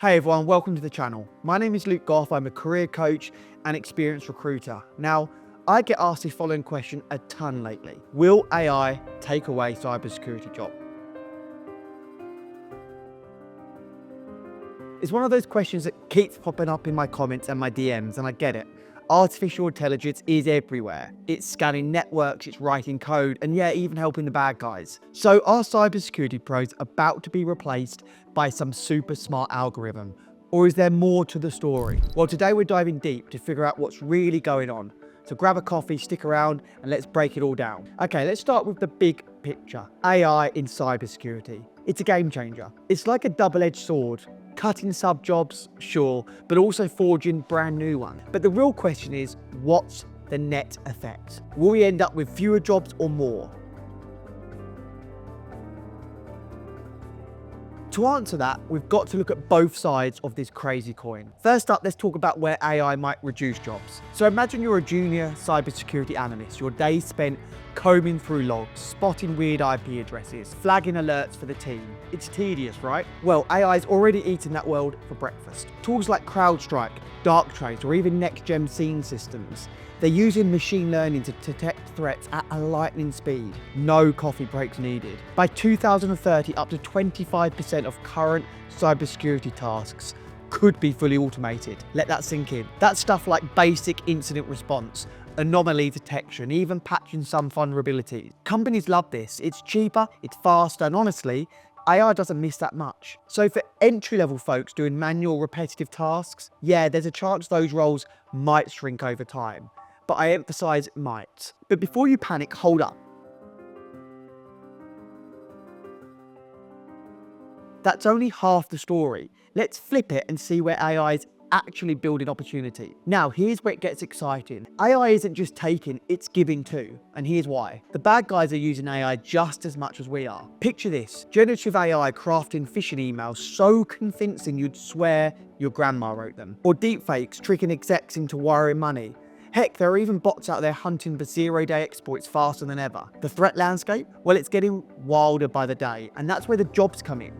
Hey everyone, welcome to the channel. My name is Luke Goff. I'm a career coach and experienced recruiter. Now, I get asked this following question a ton lately. Will AI take away cybersecurity jobs? It's one of those questions that keeps popping up in my comments and my DMs, and I get it. Artificial intelligence is everywhere. It's scanning networks, it's writing code, and yeah, even helping the bad guys. So are cybersecurity pros about to be replaced by some super smart algorithm? Or is there more to the story? Well, today we're diving deep to figure out what's really going on. So grab a coffee, stick around, and let's break it all down. Okay, let's start with the big picture. AI in cybersecurity. It's a game changer. It's like a double-edged sword. Cutting sub jobs, sure, but also forging brand new ones. But the real question is, what's the net effect? Will we end up with fewer jobs or more? To answer that, we've got to look at both sides of this crazy coin. First up, let's talk about where AI might reduce jobs. So imagine you're a junior cybersecurity analyst. Your day spent combing through logs, spotting weird IP addresses, flagging alerts for the team. It's tedious, right? Well, AI's already eaten that world for breakfast. Tools like CrowdStrike, Darktrace, or even next-gen scene systems, they're using machine learning to detect threats at a lightning speed. No coffee breaks needed. By 2030, up to 25% of current cybersecurity tasks could be fully automated. Let that sink in. That's stuff like basic incident response, anomaly detection, even patching some vulnerabilities. Companies love this. It's cheaper, it's faster, and honestly, AI doesn't miss that much. So for entry-level folks doing manual repetitive tasks, yeah, there's a chance those roles might shrink over time. But I emphasize might. But before you panic, hold up. That's only half the story. Let's flip it and see where AI is actually building opportunity. Now, here's where it gets exciting. AI isn't just taking, it's giving too. And here's why. The bad guys are using AI just as much as we are. Picture this, generative AI crafting phishing emails so convincing you'd swear your grandma wrote them. Or deepfakes tricking execs into wiring money. Heck, there are even bots out there hunting for zero-day exploits faster than ever. The threat landscape? Well, it's getting wilder by the day, and that's where the jobs come in.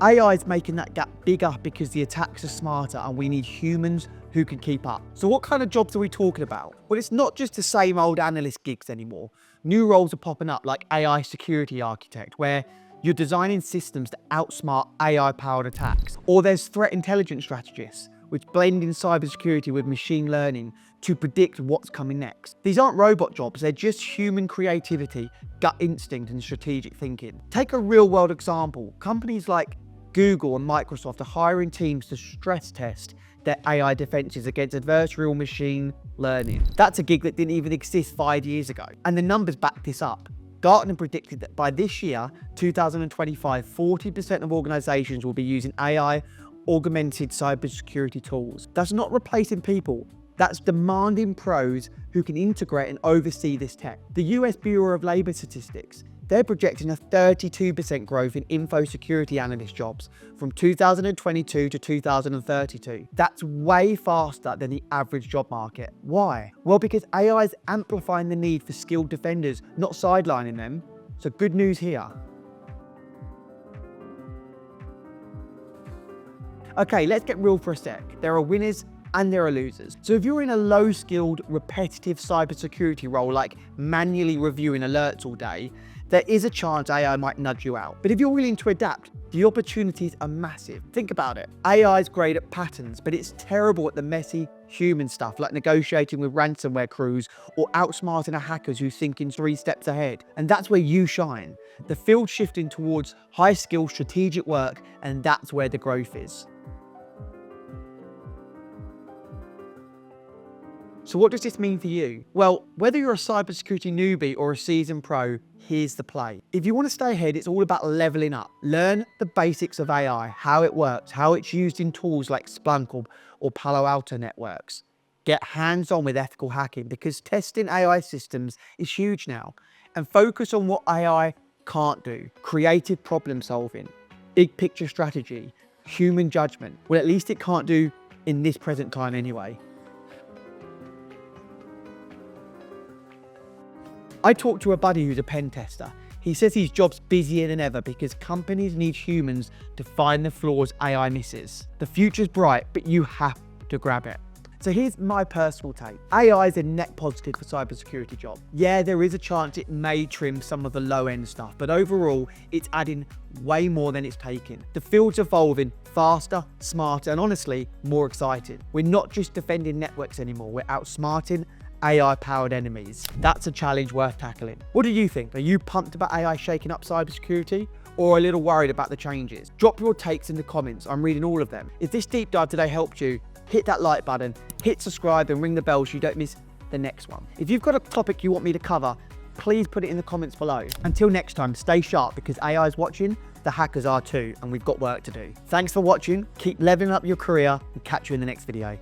AI is making that gap bigger because the attacks are smarter and we need humans who can keep up. So what kind of jobs are we talking about? Well, it's not just the same old analyst gigs anymore. New roles are popping up like AI security architect, where you're designing systems that outsmart AI-powered attacks. Or there's threat intelligence strategists, which blend in cybersecurity with machine learning to predict what's coming next. These aren't robot jobs, they're just human creativity, gut instinct, and strategic thinking. Take a real-world example. Companies like Google and Microsoft are hiring teams to stress test their AI defenses against adversarial machine learning. That's a gig that didn't even exist 5 years ago. And the numbers back this up. Gartner predicted that by this year, 2025, 40% of organizations will be using AI augmented cybersecurity tools. That's not replacing people. That's demanding pros who can integrate and oversee this tech. The US Bureau of Labor Statistics, they're projecting a 32% growth in info security analyst jobs from 2022 to 2032. That's way faster than the average job market. Why? Well, because AI is amplifying the need for skilled defenders, not sidelining them. So good news here. Okay, let's get real for a sec. There are winners and there are losers. So if you're in a low-skilled, repetitive cybersecurity role like manually reviewing alerts all day, there is a chance AI might nudge you out. But if you're willing to adapt, the opportunities are massive. Think about it. AI is great at patterns, but it's terrible at the messy human stuff like negotiating with ransomware crews or outsmarting a hackers who's thinking 3 steps ahead. And that's where you shine. The field's shifting towards high-skill strategic work, and that's where the growth is. So what does this mean for you? Well, whether you're a cybersecurity newbie or a seasoned pro, here's the play. If you want to stay ahead, it's all about leveling up. Learn the basics of AI, how it works, how it's used in tools like Splunk or Palo Alto networks. Get hands-on with ethical hacking because testing AI systems is huge now. And focus on what AI can't do. Creative problem solving, big picture strategy, human judgment. Well, at least it can't do in this present time anyway. I talked to a buddy who's a pen tester. He says his job's busier than ever because companies need humans to find the flaws AI misses. The future's bright, but you have to grab it. So here's my personal take. AI is a net positive for cybersecurity job. Yeah, there is a chance it may trim some of the low end stuff, but overall, it's adding way more than it's taking. The field's evolving faster, smarter, and honestly, more exciting. We're not just defending networks anymore, we're outsmarting AI-powered enemies. That's a challenge worth tackling. What do you think? Are you pumped about AI shaking up cybersecurity, or a little worried about the changes? Drop your takes in the comments. I'm reading all of them. If this deep dive today helped you, hit that like button, hit subscribe, and ring the bell so you don't miss the next one. If you've got a topic you want me to cover, please put it in the comments below. Until next time, stay sharp because AI is watching, the hackers are too, and we've got work to do. Thanks for watching, keep leveling up your career, and catch you in the next video.